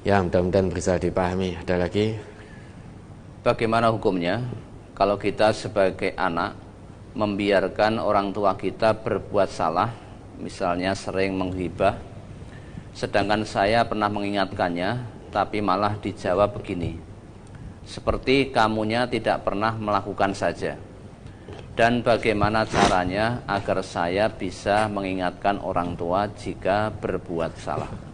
Ya, mudah-mudahan bisa dipahami. Ada lagi? Bagaimana hukumnya kalau kita sebagai anak membiarkan orang tua kita berbuat salah, misalnya sering menghibah, sedangkan saya pernah mengingatkannya, tapi malah dijawab begini, seperti kamunya tidak pernah melakukan saja. Dan bagaimana caranya agar saya bisa mengingatkan orang tua jika berbuat salah?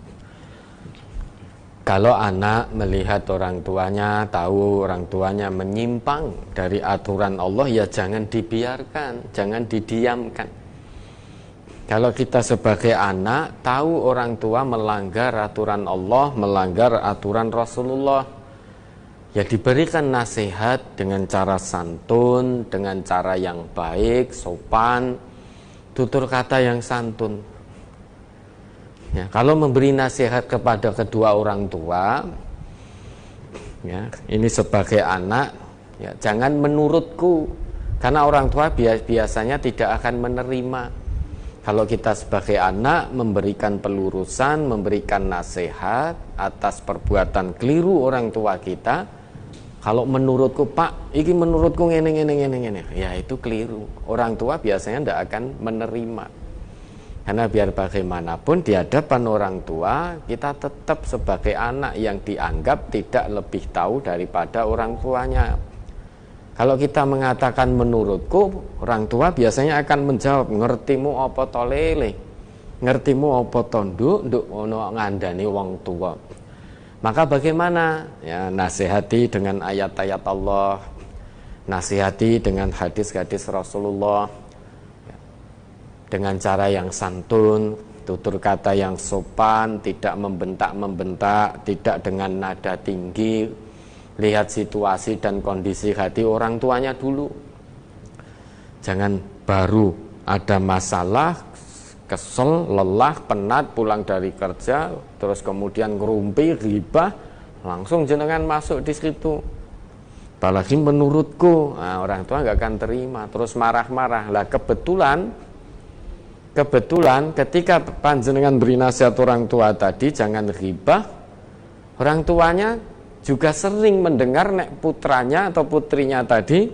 Kalau anak melihat orang tuanya, tahu orang tuanya menyimpang dari aturan Allah, ya jangan dibiarkan, jangan didiamkan. Kalau kita sebagai anak tahu orang tua melanggar aturan Allah, melanggar aturan Rasulullah, ya diberikan nasihat dengan cara santun, dengan cara yang baik, sopan, tutur kata yang santun. Ya, kalau memberi nasihat kepada kedua orang tua, ya, ini sebagai anak, ya, jangan menurutku, karena orang tua biasanya tidak akan menerima. Kalau kita sebagai anak memberikan pelurusan, memberikan nasihat atas perbuatan keliru orang tua kita, kalau menurutku Pak, ini menurutku ngene, ya itu keliru. Orang tua biasanya tidak akan menerima. Karena biar bagaimanapun di hadapan orang tua, kita tetap sebagai anak yang dianggap tidak lebih tahu daripada orang tuanya. Kalau kita mengatakan menurutku, orang tua biasanya akan menjawab, ngertimu apa to lele, ngertimu apa to nduk ono ngandani wong tua. Maka bagaimana? Ya, nasihati dengan ayat-ayat Allah, nasihati dengan hadis-hadis Rasulullah, dengan cara yang santun, tutur kata yang sopan, tidak membentak-membentak, tidak dengan nada tinggi. Lihat situasi dan kondisi hati orang tuanya dulu. Jangan baru ada masalah, kesel, lelah, penat, pulang dari kerja, terus kemudian ngerumpi, ghibah, langsung jenengan masuk di situ. Apalagi menurutku, nah, orang tua nggak akan terima, terus marah-marah. Lah kebetulan ketika panjenengan beri nasihat orang tua tadi jangan ghibah, orang tuanya juga sering mendengar nek putranya atau putrinya tadi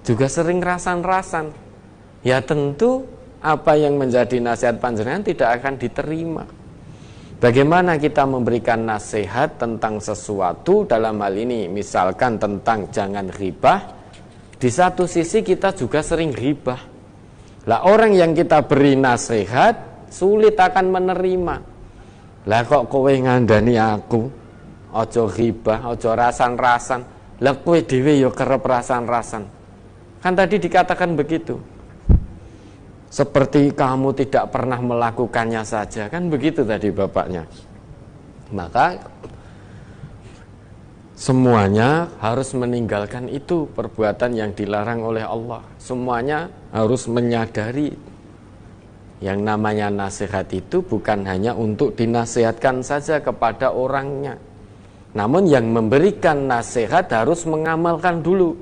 juga sering rasan-rasan. Ya tentu apa yang menjadi nasihat panjenengan tidak akan diterima. Bagaimana kita memberikan nasihat tentang sesuatu, dalam hal ini misalkan tentang jangan ghibah, di satu sisi kita juga sering ghibah. Lah orang yang kita beri nasihat sulit akan menerima. Lah kok kowe ngandani aku, ojo ghibah, ojo rasan-rasan. Lah kowe dhewe ya kerep rasan-rasan. Kan tadi dikatakan begitu. Seperti kamu tidak pernah melakukannya saja, kan begitu tadi bapaknya. Maka semuanya harus meninggalkan itu perbuatan yang dilarang oleh Allah. Semuanya harus menyadari yang namanya nasihat itu bukan hanya untuk dinasihatkan saja kepada orangnya. Namun yang memberikan nasihat harus mengamalkan dulu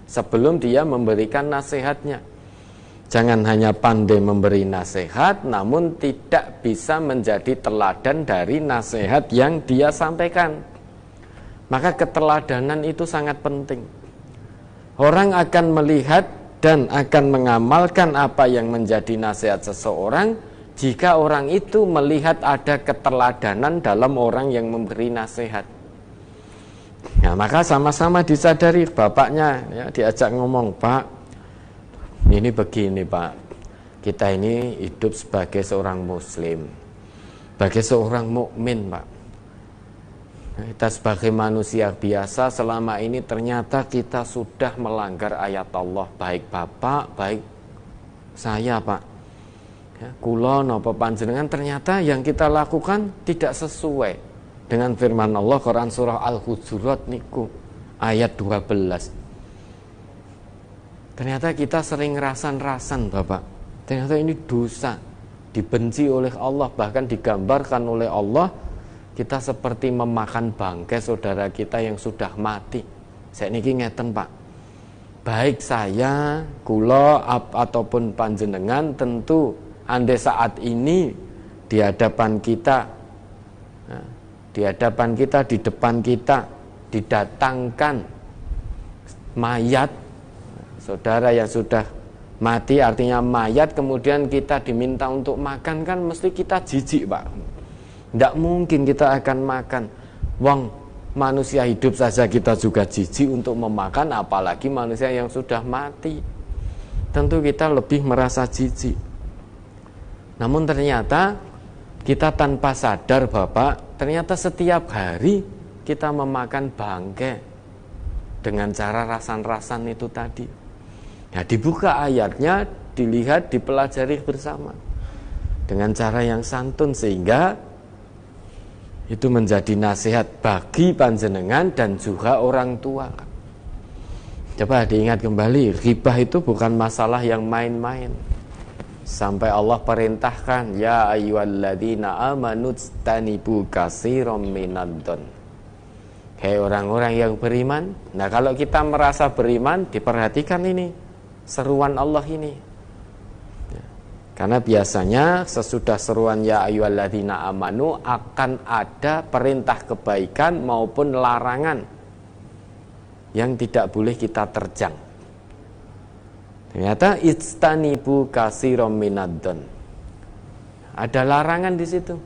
sebelum dia memberikan nasihatnya. Jangan hanya pandai memberi nasihat namun tidak bisa menjadi teladan dari nasihat yang dia sampaikan. Maka keteladanan itu sangat penting. Orang akan melihat dan akan mengamalkan apa yang menjadi nasihat seseorang jika orang itu melihat ada keteladanan dalam orang yang memberi nasihat. Nah, maka sama-sama disadari, bapaknya ya, diajak ngomong, Pak, ini begini Pak, kita ini hidup sebagai seorang muslim, sebagai seorang mukmin Pak. Kita sebagai manusia biasa selama ini ternyata kita sudah melanggar ayat Allah, baik bapak, baik saya Pak. Ya, kula napa panjenengan ternyata yang kita lakukan tidak sesuai dengan firman Allah Quran surah Al-Hujurat niku ayat 12. Ternyata kita sering rasan-rasan Bapak. Ternyata ini dosa, dibenci oleh Allah, bahkan digambarkan oleh Allah. Kita seperti memakan bangkai saudara kita yang sudah mati. Saya niki ngeten Pak. Baik saya, kula ataupun panjenengan tentu andai saat ini di hadapan kita di hadapan kita, di depan kita didatangkan mayat saudara yang sudah mati, artinya mayat, kemudian kita diminta untuk makan, kan mesti kita jijik, Pak. Tidak mungkin kita akan makan. Wong manusia hidup saja kita juga jijik untuk memakan, apalagi manusia yang sudah mati. Tentu kita lebih merasa jijik. Namun ternyata kita tanpa sadar, Bapak, ternyata setiap hari kita memakan bangkai dengan cara rasan-rasan itu tadi. Nah, dibuka ayatnya, dilihat, dipelajari bersama dengan cara yang santun, sehingga itu menjadi nasihat bagi panjenengan dan juga orang tua. Coba diingat kembali, ghibah itu bukan masalah yang main-main. Sampai Allah perintahkan, ya ayyuhalladzina amanu tanibu katsiran minadh-dhon. Hei orang-orang yang beriman. Nah, kalau kita merasa beriman, diperhatikan ini seruan Allah ini. Karena biasanya sesudah seruan ya ayyuhalladzina amanu akan ada perintah kebaikan maupun larangan yang tidak boleh kita terjang. Ternyata ijtanibu katsiran minadh-dhon. Ada larangan di situ.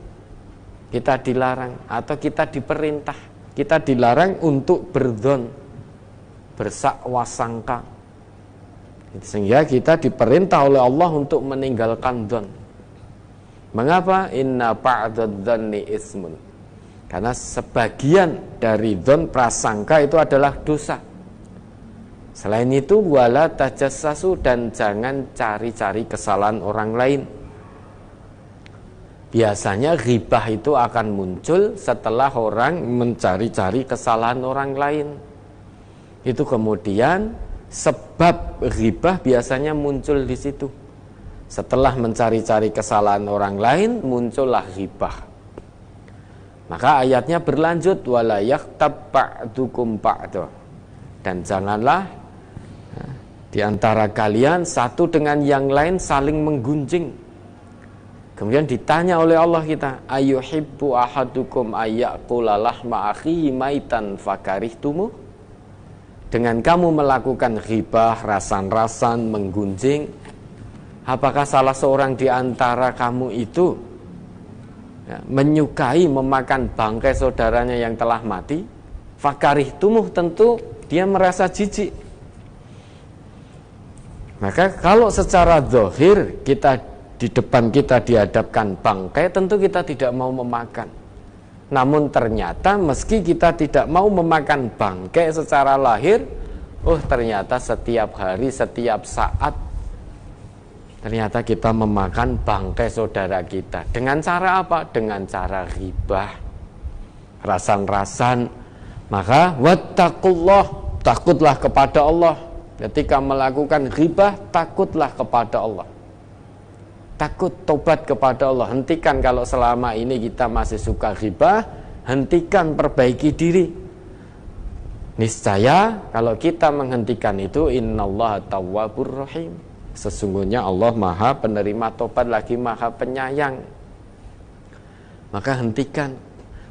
Kita dilarang atau kita diperintah. Kita dilarang untuk berdzon, bersakwasangka. Sehingga kita diperintah oleh Allah untuk meninggalkan dzon. Mengapa? Inna ba'dadh-dzanni ismun. Karena sebagian dari dzon, prasangka, itu adalah dosa. Selain itu, wala tajassasu, dan jangan cari-cari kesalahan orang lain. Biasanya ghibah itu akan muncul setelah orang mencari-cari kesalahan orang lain. Itu kemudian sebab ghibah biasanya muncul di situ. Setelah mencari-cari kesalahan orang lain, muncullah ghibah. Maka ayatnya berlanjut, wala yaghtab ba'dukum ba'da. Dan janganlah di antara kalian satu dengan yang lain saling menggunjing. Kemudian ditanya oleh Allah kita, ayyuhibbu ahadukum ayyakula lahma akhihi maitan fakarihtumu. Dengan kamu melakukan ghibah, rasan-rasan, menggunjing, apakah salah seorang di antara kamu itu menyukai memakan bangkai saudaranya yang telah mati? Fakarihtumu, tentu dia merasa jijik. Maka kalau secara zahir kita di depan kita dihadapkan bangkai, tentu kita tidak mau memakan. Namun ternyata meski kita tidak mau memakan bangkai secara lahir, ternyata setiap hari, setiap saat, ternyata kita memakan bangkai saudara kita. Dengan cara apa? Dengan cara ghibah, rasan-rasan. Maka wattaqullah, takutlah kepada Allah. Ketika melakukan ghibah, takutlah kepada Allah. Takut, tobat kepada Allah. Hentikan kalau selama ini kita masih suka ghibah, hentikan, perbaiki diri. Niscaya kalau kita menghentikan itu, innallaha tawwabur rahim. Sesungguhnya Allah Maha penerima tobat lagi Maha penyayang. Maka hentikan.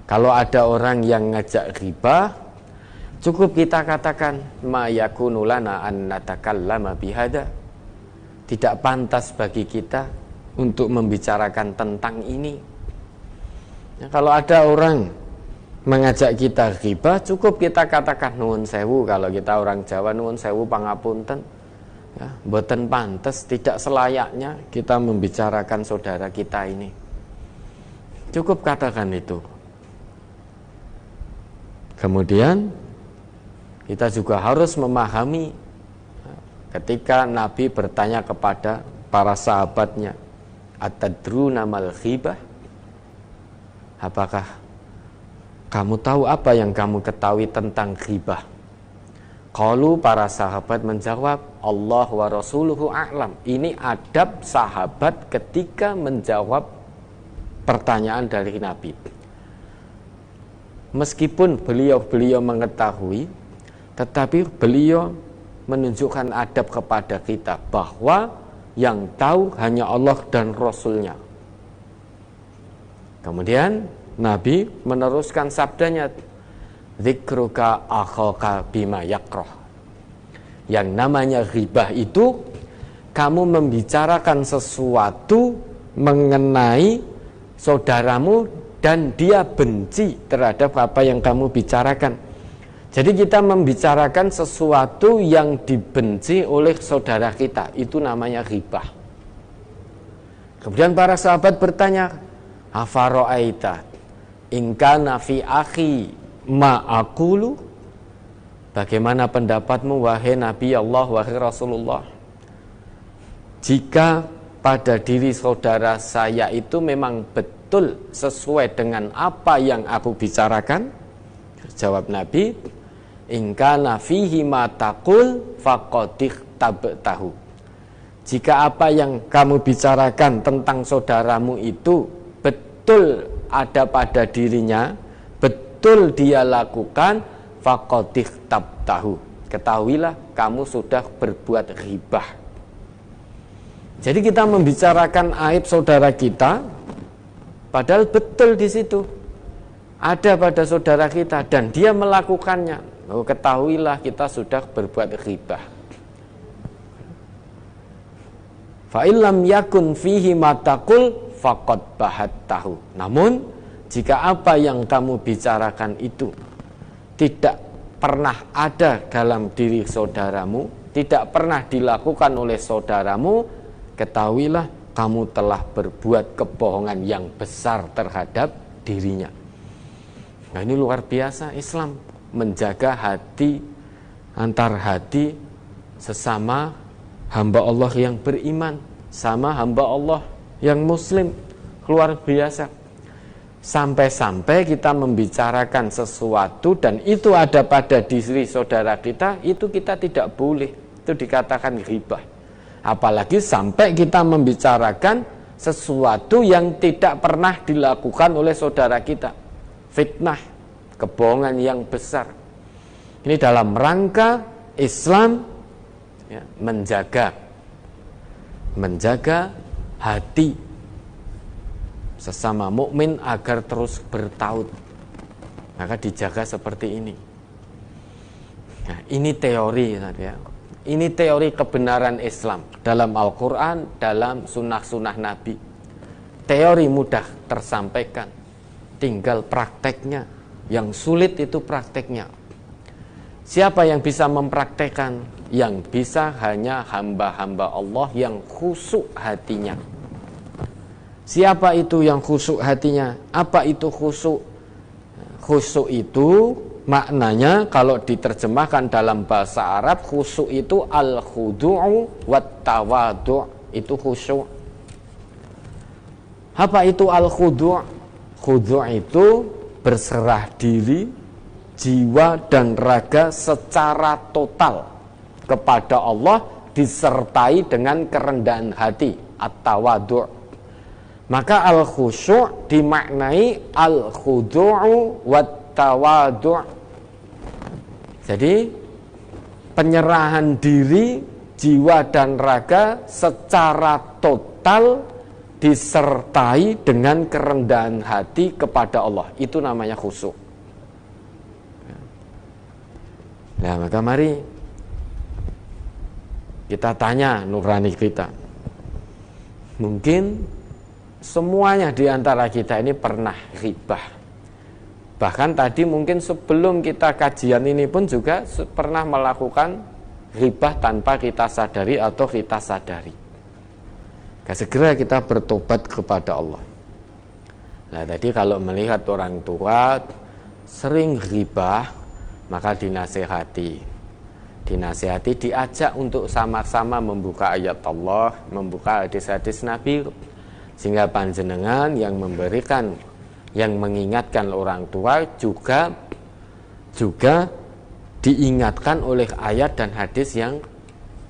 Kalau ada orang yang ngajak ghibah, cukup kita katakan, ma yakunu lana an natakallama bihada. Tidak pantas bagi kita untuk membicarakan tentang ini. Kalau ada orang mengajak kita ghibah, cukup kita katakan nuwun sewu. Kalau kita orang Jawa, nuwun sewu pangapunten. Mboten pantes, tidak selayaknya kita membicarakan saudara kita ini. Cukup katakan itu. Kemudian kita juga harus memahami ketika Nabi bertanya kepada para sahabatnya, atadruna mal ghibah? Apakah kamu tahu apa yang kamu ketahui tentang ghibah? Qalu, para sahabat menjawab, Allah wa rasuluhu a'lam. Ini adab sahabat ketika menjawab pertanyaan dari Nabi. Meskipun beliau mengetahui, tetapi beliau menunjukkan adab kepada kita bahwa yang tahu hanya Allah dan Rasulnya. Kemudian Nabi meneruskan sabdanya, dzikruka akhaka bima yakrah. Yang namanya ghibah itu kamu membicarakan sesuatu mengenai saudaramu dan dia benci terhadap apa yang kamu bicarakan. Jadi kita membicarakan sesuatu yang dibenci oleh saudara kita, itu namanya ghibah. Kemudian para sahabat bertanya, afara'aita in kana fi akhi ma aqulu? Bagaimana pendapatmu wahai Nabi Allah, wahai Rasulullah, jika pada diri saudara saya itu memang betul sesuai dengan apa yang aku bicarakan? Jawab Nabi, in kana fihi ma taqul faqad tabtahu. Jika apa yang kamu bicarakan tentang saudaramu itu betul ada pada dirinya, betul dia lakukan, faqad tabtahu. Ketahuilah kamu sudah berbuat ghibah. Jadi kita membicarakan aib saudara kita, padahal betul di situ ada pada saudara kita dan dia melakukannya. Ketahuilah kita sudah berbuat ghibah. Fa illam yakun fihi mataqul faqad bahattahu. Namun jika apa yang kamu bicarakan itu tidak pernah ada dalam diri saudaramu, tidak pernah dilakukan oleh saudaramu, ketahuilah kamu telah berbuat kebohongan yang besar terhadap dirinya. Nah, ini luar biasa Islam menjaga hati, antar hati sesama hamba Allah yang beriman sama hamba Allah yang muslim. Luar biasa. Sampai-sampai kita membicarakan sesuatu dan itu ada pada diri saudara kita, itu kita tidak boleh, itu dikatakan ghibah. Apalagi sampai kita membicarakan sesuatu yang tidak pernah dilakukan oleh saudara kita. Fitnah, kebohongan yang besar. Ini dalam rangka Islam ya, menjaga hati sesama mukmin agar terus bertaut. Maka dijaga seperti ini. Nah, ini teori ya. Ini teori kebenaran Islam dalam Al-Quran, dalam sunnah-sunnah Nabi. Teori mudah tersampaikan, tinggal prakteknya. Yang sulit itu prakteknya. Siapa yang bisa mempraktekkan? Yang bisa hanya hamba-hamba Allah yang khusyuk hatinya. Siapa itu yang khusyuk hatinya? Apa itu khusyuk? Khusyuk itu maknanya kalau diterjemahkan dalam bahasa Arab, khusyuk itu al-khudu'u wat-tawadu', itu khusyuk. Apa itu al-khudu'? Khudu' itu berserah diri, jiwa dan raga secara total kepada Allah disertai dengan kerendahan hati, at-tawadu'. Maka al-khusyuk dimaknai al-khudu'u wat-tawadu'. Jadi penyerahan diri, jiwa dan raga secara total disertai dengan kerendahan hati kepada Allah. Itu namanya khusyuk. Nah, maka mari kita tanya nurani kita. Mungkin semuanya di antara kita ini pernah ghibah. Bahkan tadi mungkin sebelum kita kajian ini pun juga pernah melakukan ghibah tanpa kita sadari atau kita sadari. Segera kita bertobat kepada Allah. Nah, tadi kalau melihat orang tua sering ghibah, maka dinasehati, diajak untuk sama-sama membuka ayat Allah, membuka hadis-hadis Nabi, sehingga panjenengan yang memberikan, yang mengingatkan orang tua juga diingatkan oleh ayat dan hadis yang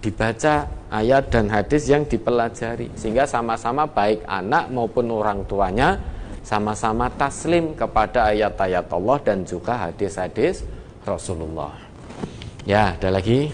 dibaca, ayat dan hadis yang dipelajari, sehingga sama-sama baik anak maupun orang tuanya sama-sama taslim kepada ayat-ayat Allah dan juga hadis-hadis Rasulullah. Ya, ada lagi.